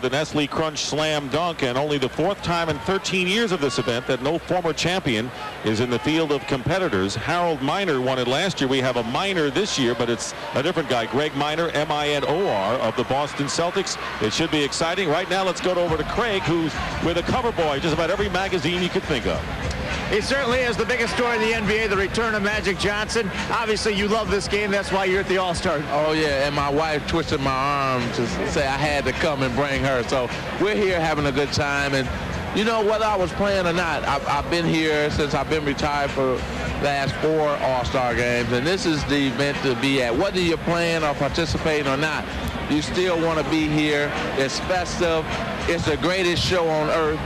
The Nestle Crunch Slam Dunk, and only the 4th time in 13 years of this event that no former champion is in the field of competitors. Harold Miner won it last year. We have a Miner this year, but it's a different guy. Greg Miner, M-I-N-O-R, of the Boston Celtics. It should be exciting. Right now, let's go over to Craig, who's with a cover boy, just about every magazine you could think of. He certainly is the biggest story in the NBA, the return of Magic Johnson. Obviously, you love this game. That's why you're at the All-Star. Oh, yeah, and my wife twisted my arm to say I had to come and bring her. So we're here having a good time. And, you know, whether I was playing or not, I've been here since I've been retired for the last 4 All-Star games. And this is the event to be at. Whether you're playing or participating or not, you still want to be here. It's festive. It's the greatest show on earth.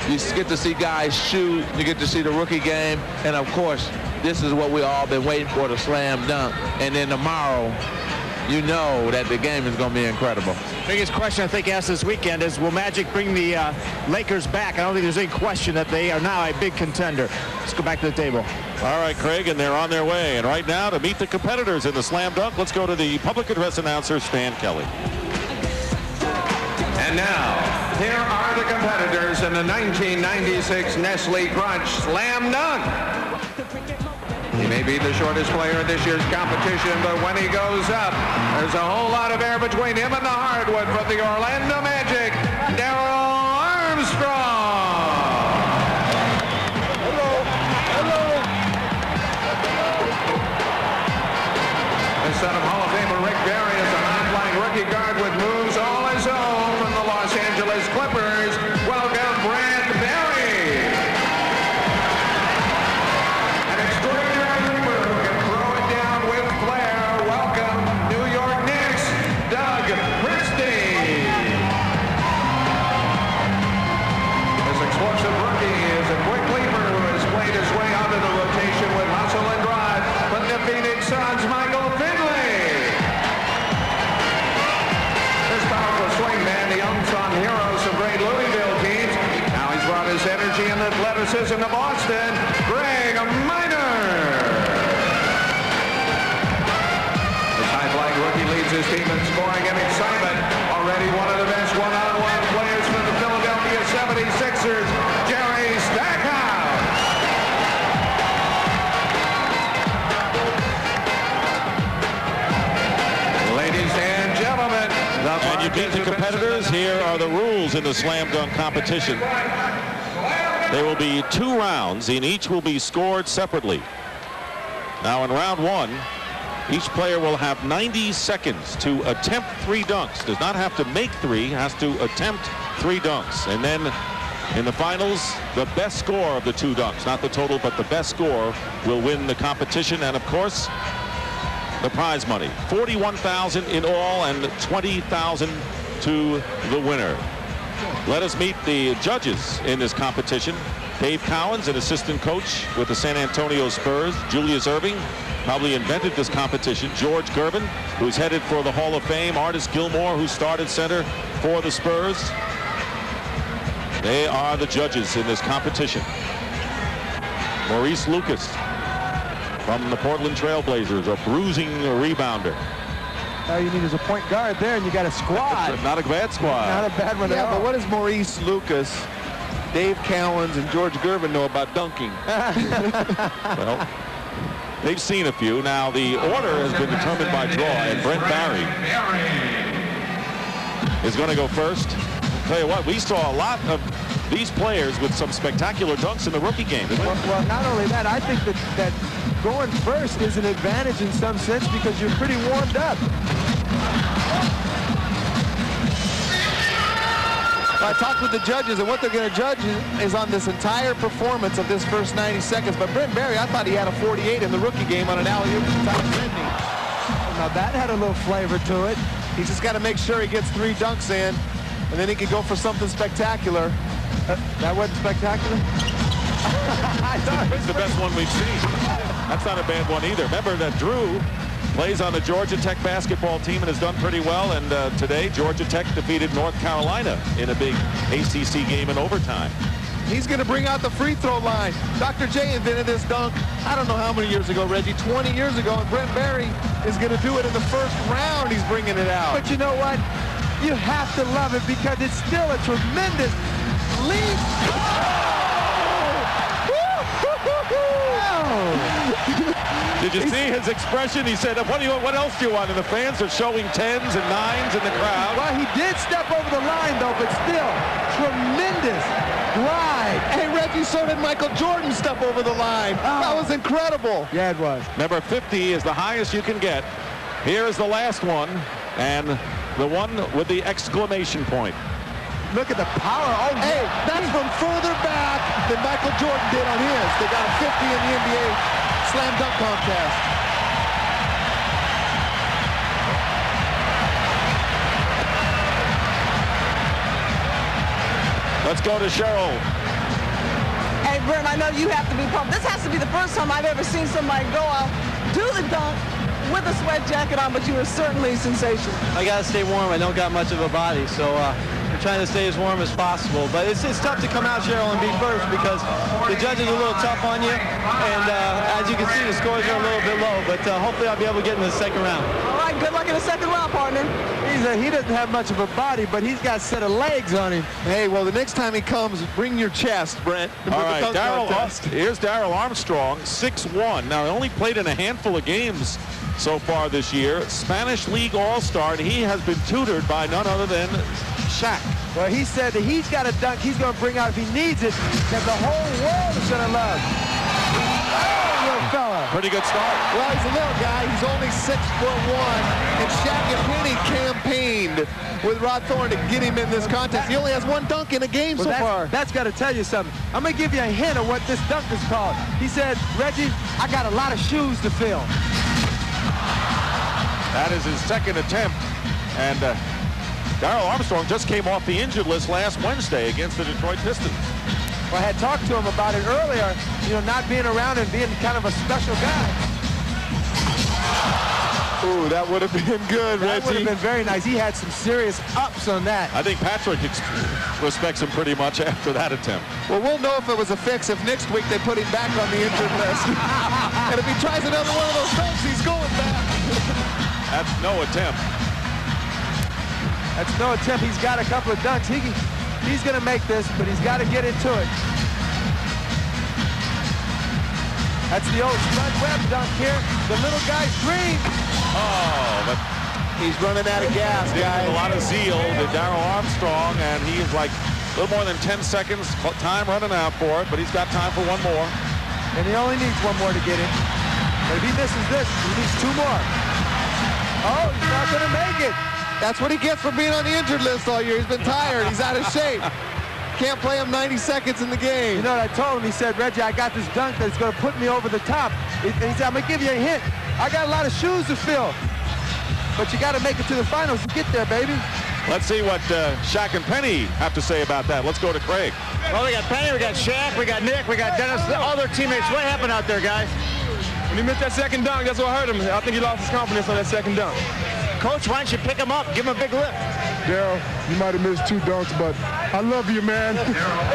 You get to see guys shoot. You get to see the rookie game. And, of course, this is what we've all been waiting for, the slam dunk. And then tomorrow, you know that the game is going to be incredible. Biggest question I think asked this weekend is, will Magic bring the Lakers back? I don't think there's any question that they are now a big contender. Let's go back to the table. All right, Craig, and they're on their way. And right now, to meet the competitors in the slam dunk, let's go to the public address announcer, Stan Kelly. And now, here are the competitors in the 1996 Nestle Crunch Slam Dunk. He may be the shortest player in this year's competition, but when he goes up, there's a whole lot of air between him and the hardwood from the Orlando Magic, Darryl Armstrong. Hello. Hello. Instead of Hall of Famer Rick Barry is a high-flying rookie guard with moves all his own from the Los Angeles Clippers. Welcome, Brent. And athleticism to Boston, Greg Miner. This high-flying rookie leads his team in scoring and excitement. Already one of the best one-on-one players for the Philadelphia 76ers, Jerry Stackhouse. Ladies and gentlemen, and you beat the competitors. Here are the rules in the slam dunk competition. There will be 2 rounds, and each will be scored separately. Now, in round 1, each player will have 90 seconds to attempt 3 dunks. Does not have to make 3, has to attempt 3 dunks. And then in the finals, the best score of the 2 dunks, not the total, but the best score, will win the competition. And, of course, the prize money. $41,000 in all and $20,000 to the winner. Let us meet the judges in this competition. Dave Cowens, an assistant coach with the San Antonio Spurs. Julius Erving probably invented this competition. George Gervin, who's headed for the Hall of Fame. Artis Gilmore, who started center for the Spurs. They are the judges in this competition. Maurice Lucas from the Portland Trailblazers, a bruising rebounder. All you need is a point guard there, and you got a squad. Not a bad squad. Not a bad one at all. But what does Maurice Lucas, Dave Cowens, and George Gervin know about dunking? Well, they've seen a few. Now, the order has been determined by draw, and Brent Barry is going to go first. Tell you what, we saw a lot of these players with some spectacular dunks in the rookie game. Well, not only that, I think that going first is an advantage in some sense because you're pretty warmed up. I talked with the judges, and what they're going to judge is on this entire performance of this first 90 seconds. But Brent Barry, I thought he had a 48 in the rookie game on an alley-oop to Tom Sydney. Now that had a little flavor to it. He's just got to make sure he gets 3 dunks in, and then he can go for something spectacular. That wasn't spectacular? I thought it's the best one we've seen. That's not a bad one either. Remember that Drew plays on the Georgia Tech basketball team and has done pretty well. And today, Georgia Tech defeated North Carolina in a big ACC game in overtime. He's going to bring out the free throw line. Dr. J invented this dunk, I don't know how many years ago, Reggie, 20 years ago. And Brent Barry is going to do it in the first round. He's bringing it out. But you know what? You have to love it because it's still a tremendous leap. Did you see his expression? He said, what else do you want? And the fans are showing 10s and 9s in the crowd. Well, he did step over the line, though, but still, tremendous glide. Hey, Reggie, so did Michael Jordan step over the line. That was incredible. Yeah, it was. Number 50 is the highest you can get. Here is the last one, and the one with the exclamation point. Look at the power. Oh, Hey, that's from further back than Michael Jordan did on his. They got a 50 in the NBA slam dunk contest. Let's go to Cheryl. Hey, Brent, I know you have to be pumped. This has to be the first time I've ever seen somebody go out, do the dunk with a sweat jacket on, but you were certainly sensational. I got to stay warm. I don't got much of a body, so we're trying to stay as warm as possible. But it's tough to come out, Cheryl, and be first because the judges are a little tough on you. And as you can see, the scores are a little bit low. But hopefully I'll be able to get in the second round. All right, good luck in the second round, partner. He doesn't have much of a body, but he's got a set of legs on him. Hey, well, the next time he comes, bring your chest, Brent. All right, here's Darryl Armstrong, 6'1". Now, he only played in a handful of games so far this year. Spanish League All-Star, and he has been tutored by none other than Shaq. Well, he said that he's got a dunk he's going to bring out if he needs it, that the whole world is going to love. Oh, little fella. Pretty good start. Well, he's a little guy. He's only 6'1", and Shaq and Penny campaigned with Rod Thorne to get him in this contest. He only has one dunk in a game so far. That's got to tell you something. I'm going to give you a hint of what this dunk is called. He said, Reggie, I got a lot of shoes to fill. That is his second attempt, and Darryl Armstrong just came off the injured list last Wednesday against the Detroit Pistons. Well, I had talked to him about it earlier, not being around and being kind of a special guy. Ooh, that would have been good, Reggie. That would have been very nice. He had some serious ups on that. I think Patrick respects him pretty much after that attempt. Well, we'll know if it was a fix if next week they put him back on the injured list. And if he tries another one of those dunks, he's going back. That's no attempt. That's no attempt. He's got a couple of dunks. He's going to make this, but he's got to get into it. That's the old Spud Webb dunk here. The little guy's dream. Oh, but he's running out of gas, guys. A lot of zeal to Darryl Armstrong, and he is like a little more than 10 seconds time running out for it, but he's got time for one more. And he only needs one more to get in. But if he misses this, he needs two more. Oh, he's not going to make it. That's what he gets for being on the injured list all year. He's been tired. He's out of shape. Can't play him 90 seconds in the game. You know what I told him? He said, Reggie, I got this dunk that's going to put me over the top. And he said, I'm going to give you a hint. I got a lot of shoes to fill. But you got to make it to the finals to get there, baby. Let's see what Shaq and Penny have to say about that. Let's go to Craig. Well, we got Penny, we got Shaq, we got Nick, we got Dennis, all their teammates. What happened out there, guys? When he missed that second dunk, that's what hurt him. I think he lost his confidence on that second dunk. Coach, why don't you pick him up, give him a big lift? Darryl, you might have missed two dunks, but I love you, man.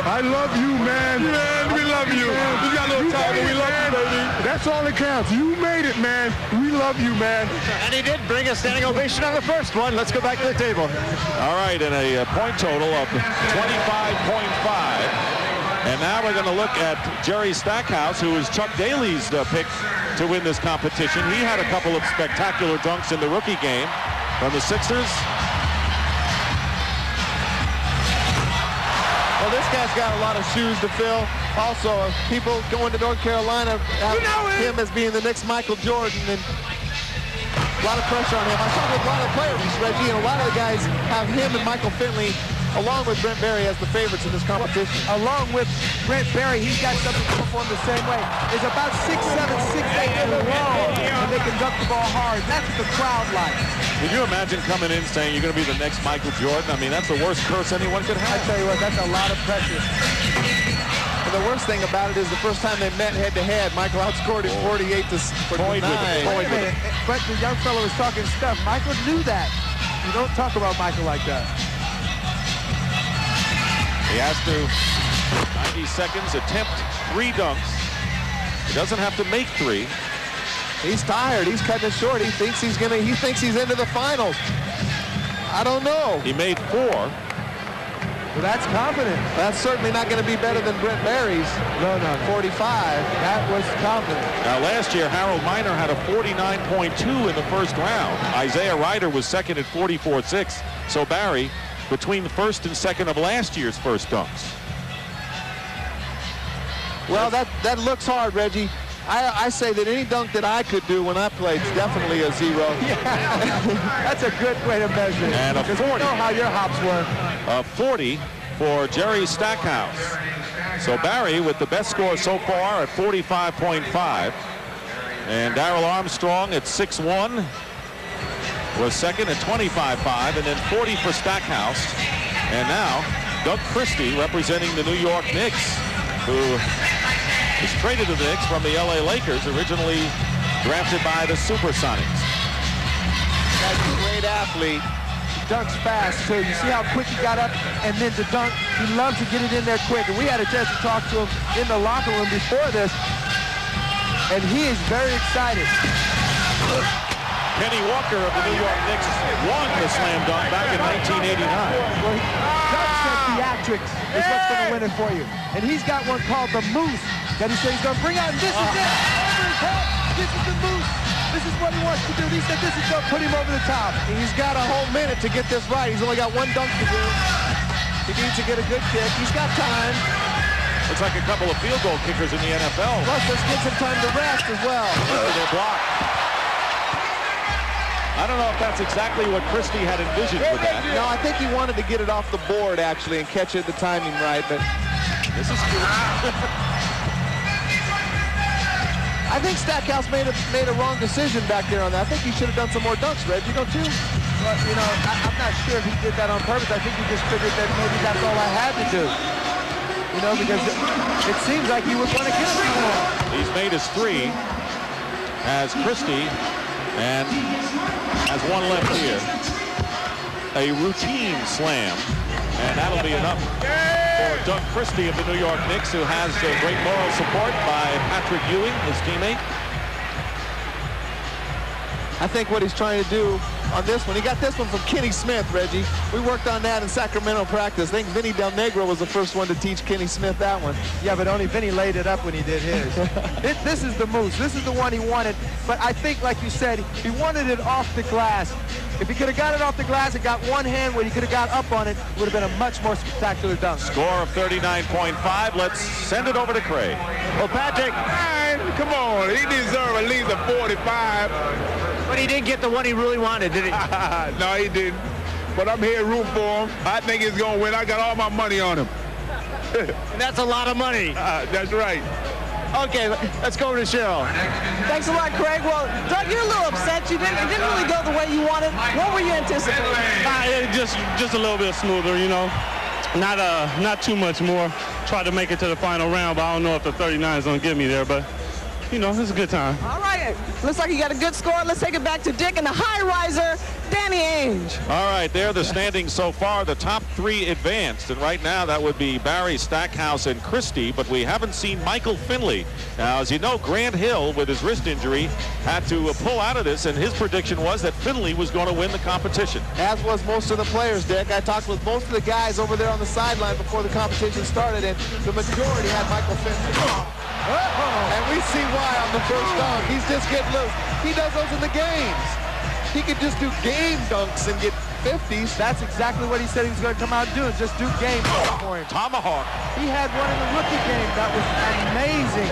I love you, man. Man, we love you. We got a little time, but we love you, baby. That's all that counts. You made it, man. We love you, man. And he did bring a standing ovation on the first one. Let's go back to the table. All right, and a point total of 25.5. And now we're going to look at Jerry Stackhouse, who is Chuck Daly's pick to win this competition. He had a couple of spectacular dunks in the rookie game from the Sixers. Well, this guy's got a lot of shoes to fill. Also, people going to North Carolina have him as being the next Michael Jordan, and a lot of pressure on him. I talked with a lot of players, Reggie, and a lot of the guys have him and Michael Finley, along with Brent Barry, as the favorites in this competition. Along with Brent Barry, he's got something to perform the same way. It's about 6'7", 6'8" in the long, and they can dunk the ball hard. That's what the crowd likes. Can you imagine coming in saying you're going to be the next Michael Jordan? I mean, that's the worst curse anyone could have. I tell you what, that's a lot of pressure. And the worst thing about it is the first time they met head-to-head, Michael outscored him 48 to 9. Wait a minute, but the young fellow was talking stuff. Michael knew that. You don't talk about Michael like that. He has to, 90 seconds, attempt 3 dunks. He doesn't have to make 3. He's tired. He's cutting it short. He thinks he's into the finals. I don't know. He made 4. Well, that's confident. That's certainly not going to be better than Brent Barry's. No, no. 45. That was confident. Now, last year, Harold Miner had a 49.2 in the first round. Isaiah Ryder was second at 44.6. So Barry, between the first and second of last year's first dunks. Well, that looks hard, Reggie. I say that any dunk that I could do when I played is definitely a 0. Yeah, that's a good way to measure it. And a 40. We know how your hops were. A 40 for Jerry Stackhouse. So Barry with the best score so far at 45.5. And Darrell Armstrong at 6'1" was second at 25.5, and then 40 for Stackhouse. And now Doug Christie representing the New York Knicks, who was traded to the Knicks from the LA Lakers, originally drafted by the Supersonics. That's a great athlete. He dunks fast, too. You see how quick he got up and then to dunk. He loves to get it in there quick. And we had a chance to talk to him in the locker room before this, and he is very excited. Kenny Walker of the New York Knicks won the slam dunk back in 1989. Well, Doug said theatrics is what's going to win it for you. And he's got one called the Moose that he said he's going to bring out. And this is it. Over his head. This is the Moose. This is what he wants to do. He said this is going to put him over the top. He's got a whole minute to get this right. He's only got one dunk to do. He needs to get a good kick. He's got time. Looks like a couple of field goal kickers in the NFL. Plus, this gives him time to rest as well. Their block. I don't know if that's exactly what Christie had envisioned with that. No, I think he wanted to get it off the board, actually, and catch it the timing right, but this is good. I think Stackhouse made a wrong decision back there on that. I think he should have done some more dunks, Red. You don't too? Well, you know, I'm not sure if he did that on purpose. I think he just figured that maybe that's all I had to do. You know, because it seems like he would want to get it more. He's made his 3 as Christie, and has one left here. A routine slam, and that'll be enough for Doug Christie of the New York Knicks, who has great moral support by Patrick Ewing, his teammate. I think what he's trying to do on this one, he got this one from Kenny Smith, Reggie. We worked on that in Sacramento practice. I think Vinny Del Negro was the first one to teach Kenny Smith that one. Yeah, but only Vinny laid it up when he did his. This is the Moose. This is the one he wanted. But I think, like you said, he wanted it off the glass. If he could have got it off the glass and got one hand where he could have got up on it, it would have been a much more spectacular dunk. Score of 39.5. Let's send it over to Craig. Well, Patrick, Man, come on. He deserves at least a 45. but he didn't get the one he really wanted, did he? No, he didn't. But I'm here rooting for him. I think he's going to win. I got all my money on him. And that's a lot of money. That's right. Okay, let's go over to Cheryl. Thanks a lot, Craig. Well, Doug, you're a little upset. It didn't really go the way you wanted. What were you anticipating? Just a little bit smoother, you know. Not too much more. Tried to make it to the final round, but I don't know if the 39 is going to get me there. But, you know, it's a good time. All right. Looks like you got a good score. Let's take it back to Dick and the high riser, Danny Ainge. All right, there are the standings so far. The top 3 advanced, and right now that would be Barry, Stackhouse, and Christie, but we haven't seen Michael Finley. Now, as you know, Grant Hill, with his wrist injury, had to pull out of this, and his prediction was that Finley was going to win the competition. As was most of the players, Dick. I talked with most of the guys over there on the sideline before the competition started, and the majority had Michael Finley. And we see why on the first dunk. He's just getting loose. He does those in the games. He could just do game dunks and get 50s. That's exactly what he said he was going to come out and do, is just do game dunks for him. Tomahawk. He had one in the rookie game that was amazing.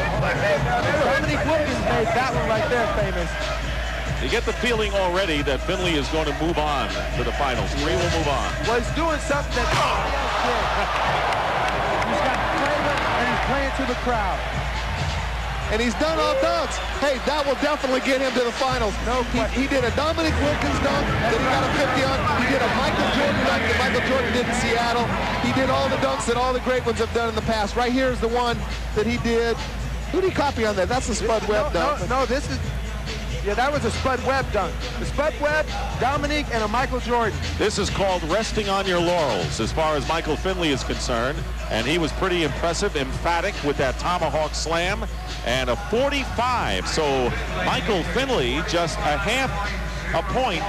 Dominique Wilkins made that one right there famous. You get the feeling already that Finley is going to move on to the finals. 3 will move on. Well, he's doing something that nobody else did. He's got flavor, and he's playing to the crowd. And he's done all dunks. Hey, that will definitely get him to the finals. No question. He did a Dominique Wilkins dunk that he got a 50 on. He did a Michael Jordan dunk that Michael Jordan did in Seattle. He did all the dunks that all the great ones have done in the past. Right here is the one that he did. Who did he copy on that? That's the Spud Webb dunk. No, this is... Yeah, that was a Spud Webb dunk. The Spud Webb, Dominique, and a Michael Jordan. This is called resting on your laurels as far as Michael Finley is concerned. And he was pretty impressive, emphatic with that tomahawk slam. And a 45. So Michael Finley just a half a point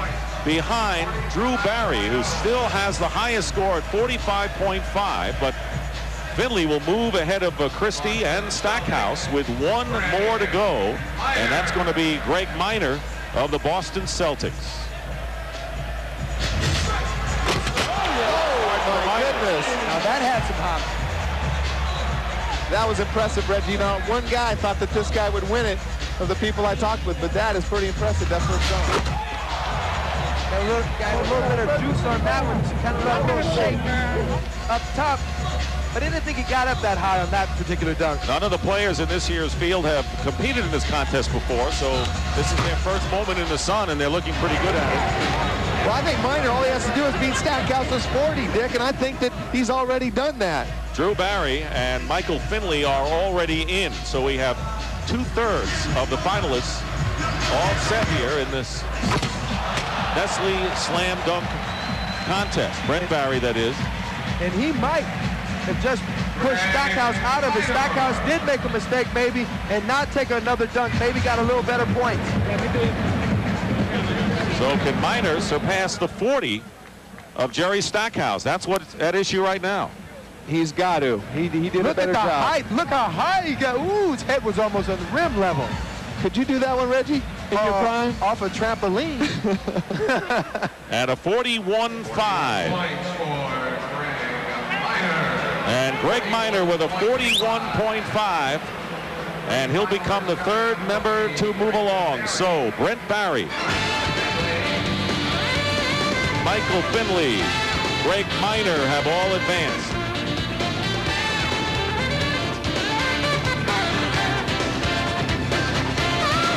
behind Drew Barry, who still has the highest score at 45.5, but Finley will move ahead of Christie and Stackhouse with one more to go, and that's going to be Greg Minor of the Boston Celtics. Oh, my goodness. Now that had some hop. That was impressive, Reggie. You know, one guy thought that this guy would win it of the people I talked with, but that is pretty impressive. That first dunk. Got a little bit of juice on that one. Kind of a little shake up top. But I didn't think he got up that high on that particular dunk. None of the players in this year's field have competed in this contest before, so this is their first moment in the sun, and they're looking pretty good at it. Well, I think Minor, all he has to do is beat Stackhouse's 40, Dick, and I think that he's already done that. Drew Barry and Michael Finley are already in, so we have 2/3 of the finalists all set here in this Nestle Slam Dunk contest. Brent Barry, that is. And he might have just pushed Stackhouse out of it. Stackhouse did make a mistake maybe and not take another dunk. Maybe got a little better points. So can Minor surpass the 40 of Jerry Stackhouse? That's what's at issue right now. He's got to. He did a better job. Height. Look how high he got. Ooh, his head was almost on the rim level. Could you do that one, Reggie, in your prime? Off a trampoline. And a 41.5. And Greg Minor with a 41.5. And he'll become the third member to move along. So Brent Barry, Michael Finley, Greg Minor have all advanced.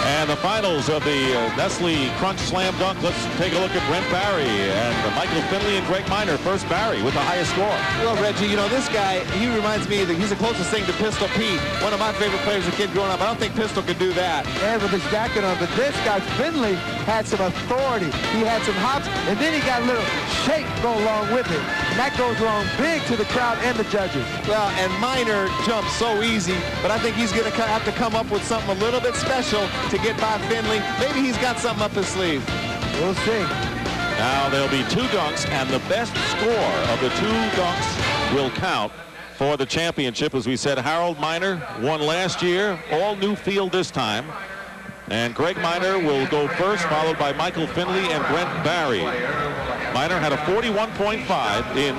And the finals of the Nestle Crunch Slam Dunk. Let's take a look at Brent Barry and Michael Finley and Greg Minor. First Barry with the highest score. Well, Reggie, you know, this guy, he reminds me that he's the closest thing to Pistol Pete. One of my favorite players as a kid growing up. I don't think Pistol could do that. And with his jacket on, but this guy, Finley, had some authority. He had some hops, and then he got a little shake go along with it. And that goes along big to the crowd and the judges. Well, and Minor jumps so easy, but I think he's going to have to come up with something a little bit special to get by Finley. Maybe he's got something up his sleeve. We'll see. Now there'll be two dunks, and the best score of the two dunks will count for the championship. As we said, Harold Minor won last year, all new field this time. And Greg Minor will go first, followed by Michael Finley and Brent Barry. Minor had a 41.5 in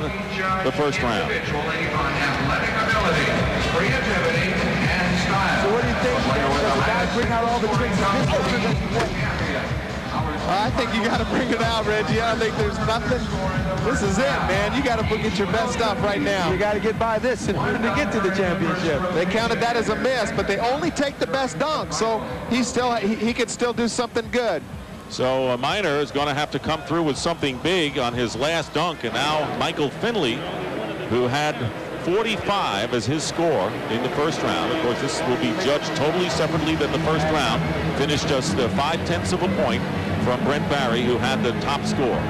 the first round. So what do you think? Does the guy bring out all the tricks? I think you got to bring it out, Reggie. I don't think there's nothing. This is it, man. You got to get your best stuff right now. You got to get by this in order to get to the championship. They counted that as a miss, but they only take the best dunk, so he could still do something good. So Minor is going to have to come through with something big on his last dunk, and now Michael Finley, who had 45 as his score in the first round. Of course, this will be judged totally separately than the first round. Finished just 0.5 of a point from Brent Barry, who had the top score.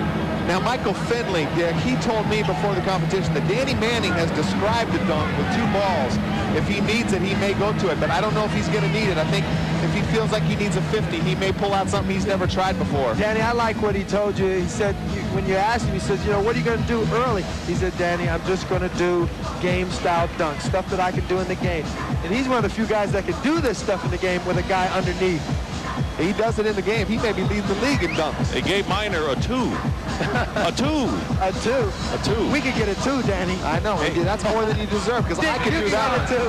Now, Michael Finley, Dick, he told me before the competition that Danny Manning has described the dunk with two balls. If he needs it, he may go to it, but I don't know if he's going to need it. I think if he feels like he needs a 50, he may pull out something he's never tried before. Danny, I like what he told you. He said, when you asked him, he says, you know, what are you going to do early? He said, Danny, I'm just going to do game-style dunks, stuff that I can do in the game. And he's one of the few guys that can do this stuff in the game with a guy underneath. He does it in the game. He maybe leads the league in dunks. They gave Minor a 2. A 2. A 2. A 2. We could get a 2, Danny. I know. Hey. That's more than you deserve, because I could do that. A 2.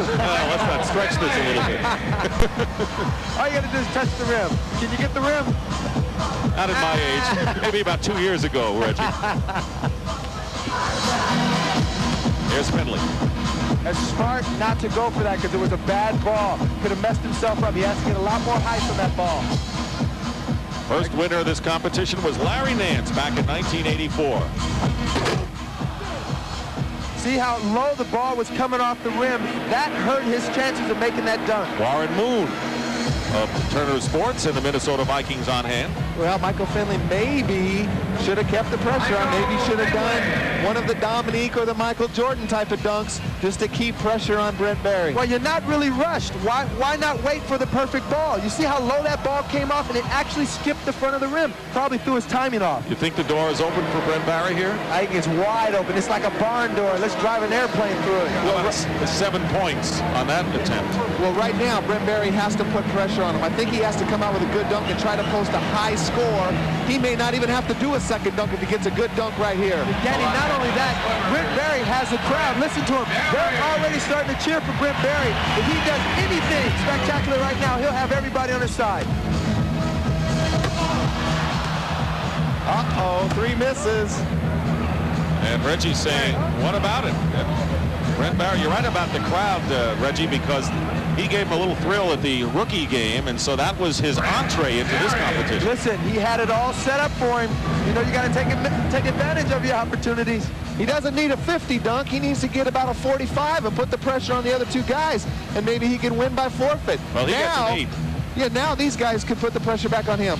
Let's not stretch this a little bit. All you got to do is touch the rim. Can you get the rim? Not at my age. Maybe about 2 years ago, Reggie. Here's Finley. It's smart not to go for that because it was a bad ball. Could have messed himself up. He has to get a lot more height from that ball. First winner of this competition was Larry Nance back in 1984. See how low the ball was coming off the rim? That hurt his chances of making that dunk. Warren Moon of Turner Sports and the Minnesota Vikings on hand. Well, Michael Finley maybe should have kept the pressure on. Maybe should have done one of the Dominique or the Michael Jordan type of dunks just to keep pressure on Brent Barry. Well, you're not really rushed. Why not wait for the perfect ball? You see how low that ball came off, and it actually skipped the front of the rim. Probably threw his timing off. You think the door is open for Brent Barry here? I think it's wide open. It's like a barn door. Let's drive an airplane through it. Well, it's 7 points on that attempt. Well, right now, Brent Barry has to put pressure on him. I think he has to come out with a good dunk and try to post a high score. He may not even have to do a second dunk if he gets a good dunk right here. Danny, not only that, Brent Barry has a crowd. Listen to him. They're already starting to cheer for Brent Barry. If he does anything spectacular right now, he'll have everybody on his side. Uh-oh, 3 misses. And Reggie's saying, what about it? Brent Barry, you're right about the crowd, Reggie, because he gave him a little thrill at the rookie game, and so that was his entree into this competition. Listen, he had it all set up for him. You know, you got to take advantage of your opportunities. He doesn't need a 50 dunk. He needs to get about a 45 and put the pressure on the other 2 guys, and maybe he can win by forfeit. Well, he gets an 8. Yeah, now these guys can put the pressure back on him.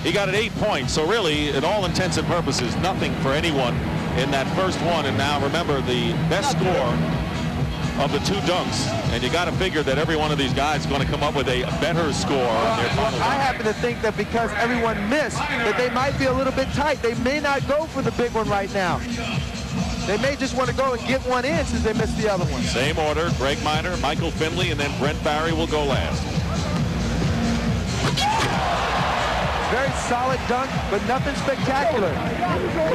He got an 8 points, so really, in all intents and purposes, nothing for anyone in that first one. And now remember, the best score of the 2 dunks, and you got to figure that every one of these guys is going to come up with a better score on their final I happen to think that because everyone missed, that they might be a little bit tight. They may not go for the big one right now. They may just want to go and get one in since they missed the other one. Same order: Greg Minor, Michael Finley, and then Brent Barry will go last. Very solid dunk, but nothing spectacular.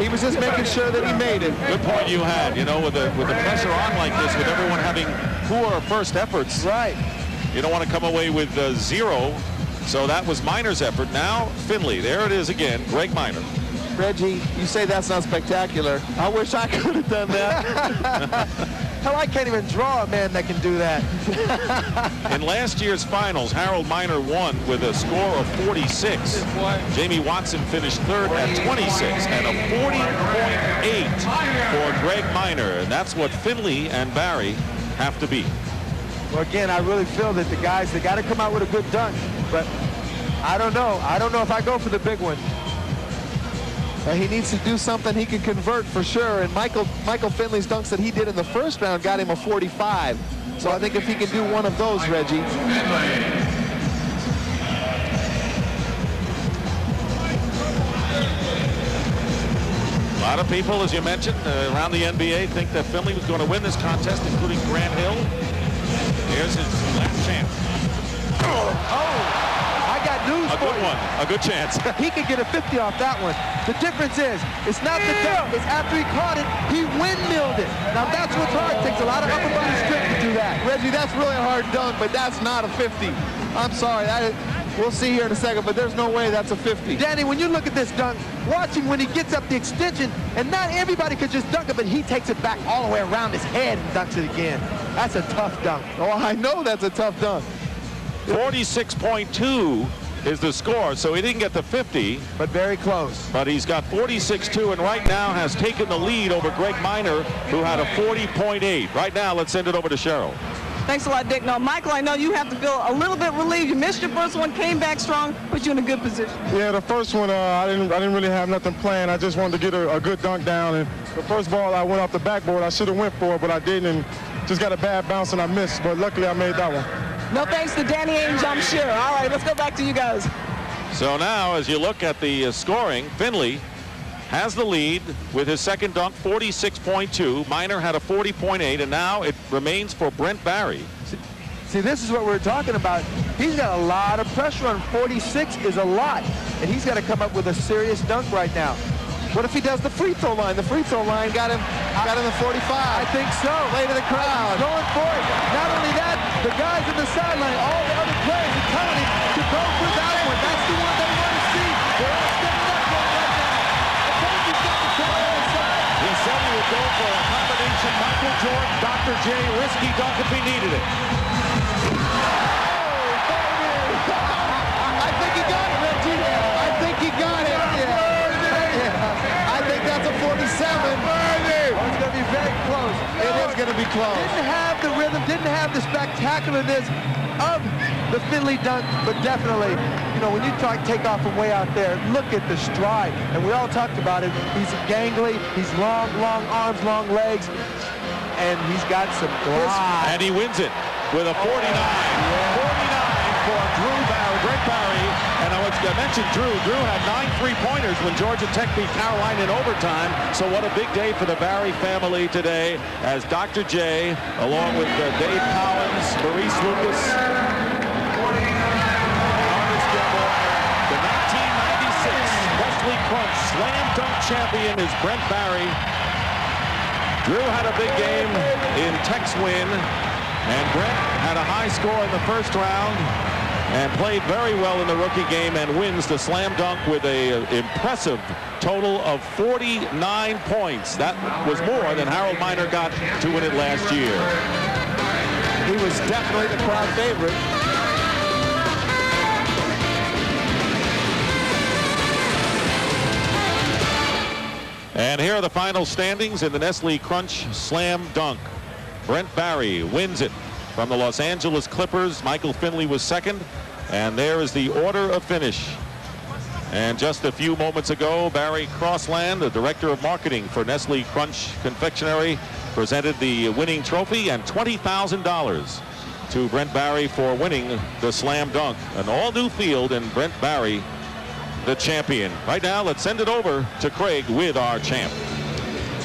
He was just making sure that he made it. Good point you had. You know, with the pressure on like this, with everyone having poor first efforts, right? You don't want to come away with 0. So that was Minor's effort. Now Finley. There it is again. Greg Minor. Reggie, you say that's not spectacular. I wish I could have done that. Hell, I can't even draw a man that can do that. In last year's finals, Harold Miner won with a score of 46. Jamie Watson finished 3rd at 26 and a 40.8 for Greg Minor. And that's what Finley and Barry have to beat. Well, again, I really feel that the guys, they got to come out with a good dunk. But I don't know. I don't know if I go for the big one. He needs to do something he can convert for sure. And Michael Finley's dunks that he did in the first round got him a 45. So I think if he can do one of those, Reggie. A lot of people, as you mentioned, around the NBA think that Finley was going to win this contest, including Grant Hill. Here's his last chance. I got news for you. A good one. A good chance. He could get a 50 off that one. The difference is, it's not the dunk. It's after he caught it, he windmilled it. Now that's what's hard. It takes a lot of upper body strength to do that. Reggie, that's really a hard dunk, but that's not a 50. I'm sorry. We'll see here in a second, but there's no way that's a 50. Danny, when you look at this dunk, watching when he gets up the extension, and not everybody could just dunk it, but he takes it back all the way around his head and dunks it again. That's a tough dunk. Oh, I know that's a tough dunk. 46.2 is the score, so he didn't get the 50. But very close. But he's got 46.2 and right now has taken the lead over Greg Minor, who had a 40.8. Right now, let's send it over to Cheryl. Thanks a lot, Dick. Now, Michael, I know you have to feel a little bit relieved. You missed your first one, came back strong, put you in a good position. Yeah, the first one, I didn't really have nothing planned. I just wanted to get a good dunk down. And the first ball, I went off the backboard. I should have went for it, but I didn't, and just got a bad bounce and I missed. But luckily, I made that one. No thanks to Danny Ainge, I'm sure. All right, let's go back to you guys. So now, as you look at the scoring, Finley has the lead with his second dunk, 46.2. Minor had a 40.8, and now it remains for Brent Barry. See, this is what we're talking about. He's got a lot of pressure on 46 is a lot, and he's got to come up with a serious dunk right now. What if he does the free throw line? The free throw line got him the 45. I think so. Play to the crowd. He's going for it. Not only that, the guys in the sideline, all the other players are telling him to go for that one. That's the one they want to see. They're all stepping up right now. I told you he's got the ball on the side. He said he would go for a combination Michael Jordan, Dr. J, risky dunk if he needed it. I think he got it, Reggie. I think he got it. I think that's a 47. Oh, it's going to be very close. It is going to be close. Didn't have the rhythm, didn't have the spectacularness of the Finley dunk, but definitely you know, when you take off from way out there, look at the stride. And we all talked about it. He's gangly. He's long arms, long legs. And he's got some glide. And he wins it with a 49. 49 for Brent Barry. And I mentioned Drew. Drew had 9 3-pointers when Georgia Tech beat Carolina in overtime. So what a big day for the Barry family today, as Dr. J, along with Dave Collins, Maurice Lucas, the 1996 Wesley Crunch Slam Dunk champion is Brent Barry. Drew had a big game in Tech's win, and Brent had a high score in the first round and played very well in the rookie game and wins the slam dunk with an impressive total of 49 points. That was more than Harold Miner got to win it last year. He was definitely the crowd favorite. And here are the final standings in the Nestle Crunch Slam Dunk. Brent Barry wins it from the Los Angeles Clippers. Michael Finley was second. And there is the order of finish. And just a few moments ago, Barry Crossland, the director of marketing for Nestle Crunch Confectionery, presented the winning trophy and $20,000 to Brent Barry for winning the slam dunk. An all-new field, and Brent Barry the champion. Right now, let's send it over to Craig with our champ.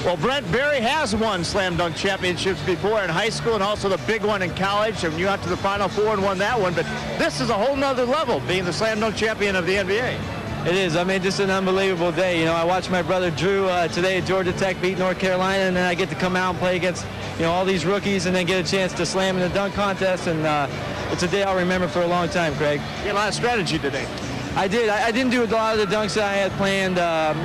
Well, Brent Barry has won slam dunk championships before in high school and also the big one in college. And you got to the Final Four and won that one. But this is a whole nother level, being the slam dunk champion of the NBA. It is. I mean, just an unbelievable day. You know, I watched my brother Drew today at Georgia Tech beat North Carolina, and then I get to come out and play against, you know, all these rookies and then get a chance to slam in the dunk contest. And it's a day I'll remember for a long time, Craig. You had a lot of strategy today. I did. I didn't do a lot of the dunks that I had planned.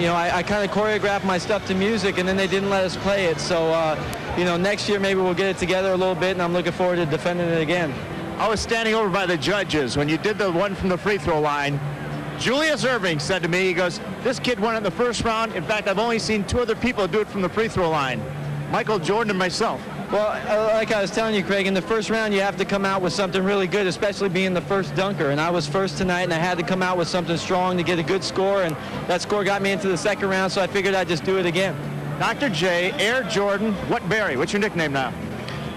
You know, I kind of choreographed my stuff to music, and then they didn't let us play it. So, you know, next year maybe we'll get it together a little bit, and I'm looking forward to defending it again. I was standing over by the judges when you did the one from the free throw line. Julius Erving said to me, he goes, this kid won it in the first round. In fact, I've only seen 2 other people do it from the free throw line, Michael Jordan and myself. Well, like I was telling you, Craig, in the first round, you have to come out with something really good, especially being the first dunker. And I was first tonight, and I had to come out with something strong to get a good score. And that score got me into the second round, so I figured I'd just do it again. Dr. J, Air Jordan, what Barry? What's your nickname now?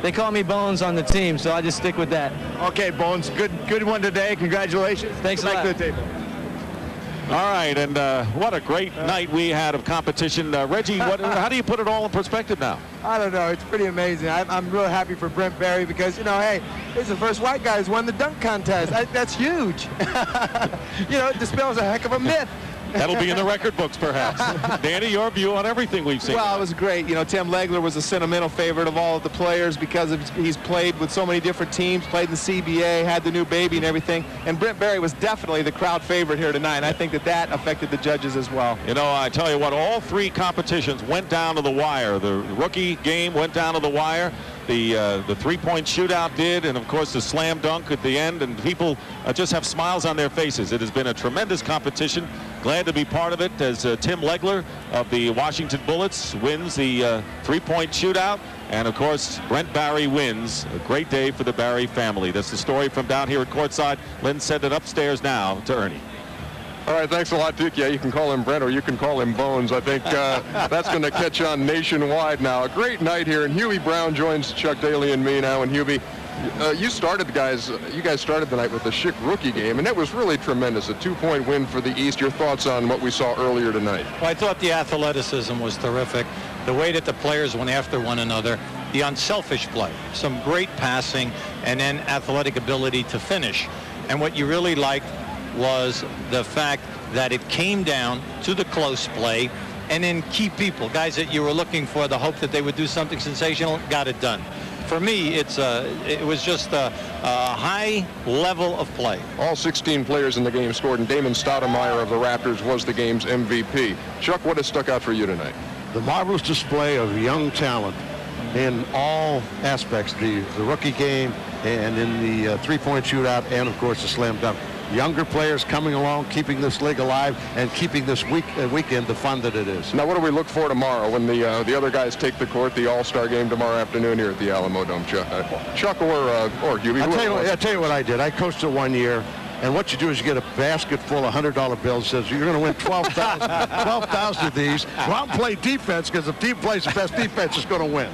They call me Bones on the team, so I just stick with that. Okay, Bones, good one today. Congratulations. Thanks a lot. Back to the table. All right, and what a great night we had of competition. Reggie, how do you put it all in perspective now? I don't know. It's pretty amazing. I'm real happy for Brent Barry because, you know, hey, he's the first white guy who's won the dunk contest. That's huge. You know, it dispels a heck of a myth. That'll be in the record books, perhaps. Danny, your view on everything we've seen. Well, it was great. You know, Tim Legler was a sentimental favorite of all of the players because he's played with so many different teams, played in the CBA, had the new baby and everything. And Brent Barry was definitely the crowd favorite here tonight. And I think that affected the judges as well. You know, I tell you what, all 3 competitions went down to the wire. The rookie game went down to the wire. The three-point shootout did, and of course the slam dunk at the end, and people just have smiles on their faces. It has been a tremendous competition. Glad to be part of it as Tim Legler of the Washington Bullets wins the three-point shootout, and of course Brent Barry wins. A great day for the Barry family. That's the story from down here at courtside. Lynn sent it upstairs now to Ernie. All right, thanks a lot, Duke. Yeah, you can call him Brent or you can call him Bones. I think that's going to catch on nationwide now. A great night here, and Huey Brown joins Chuck Daly and me now. And Huey, you guys started the night with the Schick rookie game, and that was really tremendous. A 2-point win for the East. Your thoughts on what we saw earlier tonight? Well, I thought the athleticism was terrific. The way that the players went after one another, the unselfish play, some great passing, and then athletic ability to finish. And what you really liked was the fact that it came down to the close play, and then key people, guys that you were looking for, the hope that they would do something sensational, got it done. For me, it was just a high level of play. All 16 players in the game scored, and Damon Stoudemire of the Raptors was the game's MVP. Chuck, what has stuck out for you tonight? The marvelous display of young talent in all aspects, the rookie game and in the three-point shootout, and of course the slam dunk. Younger players coming along, keeping this league alive, and keeping this weekend the fun that it is. Now, what do we look for tomorrow when the other guys take the court, the All-Star game tomorrow afternoon here at the Alamo Dome? Chuck or Huey? I'll tell you what I did. I coached it 1 year, And what you do is you get a basket full of $100 bills. Says you're going to win 12,000 of these. Go out and play defense, because the team plays the best defense is going to win.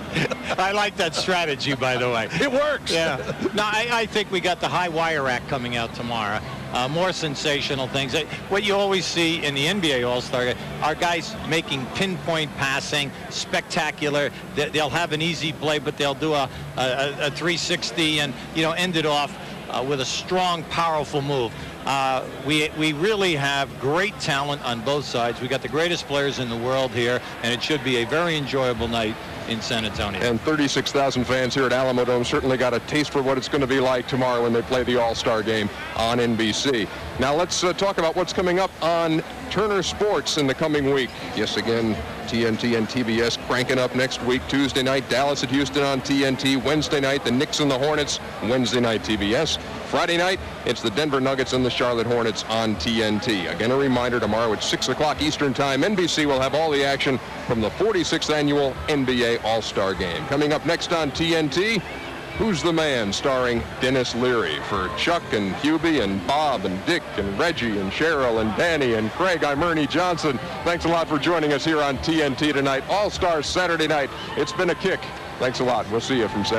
I like that strategy, by the way. It works. Yeah. No, I think we got the high wire act coming out tomorrow. More sensational things. What you always see in the NBA All-Star are guys making pinpoint passing, spectacular. They'll have an easy play, but they'll do a 360 and, end it off with a strong, powerful move. We really have great talent on both sides. We got the greatest players in the world here, and it should be a very enjoyable night in San Antonio. And 36,000 fans here at Alamo Dome certainly got a taste for what it's going to be like tomorrow when they play the All-Star game on NBC. Now let's talk about what's coming up on Turner Sports in the coming week. Yes, again, TNT and TBS cranking up next week. Tuesday night, Dallas at Houston on TNT. Wednesday night, the Knicks and the Hornets. Wednesday night, TBS. Friday night, it's the Denver Nuggets and the Charlotte Hornets on TNT. Again, a reminder, tomorrow at 6 o'clock Eastern Time, NBC will have all the action from the 46th annual NBA All-Star Game. Coming up next on TNT, Who's the Man, starring Dennis Leary. For Chuck and Hubie and Bob and Dick and Reggie and Cheryl and Danny and Craig, I'm Ernie Johnson. Thanks a lot for joining us here on TNT tonight. All-Star Saturday night. It's been a kick. Thanks a lot. We'll see you from San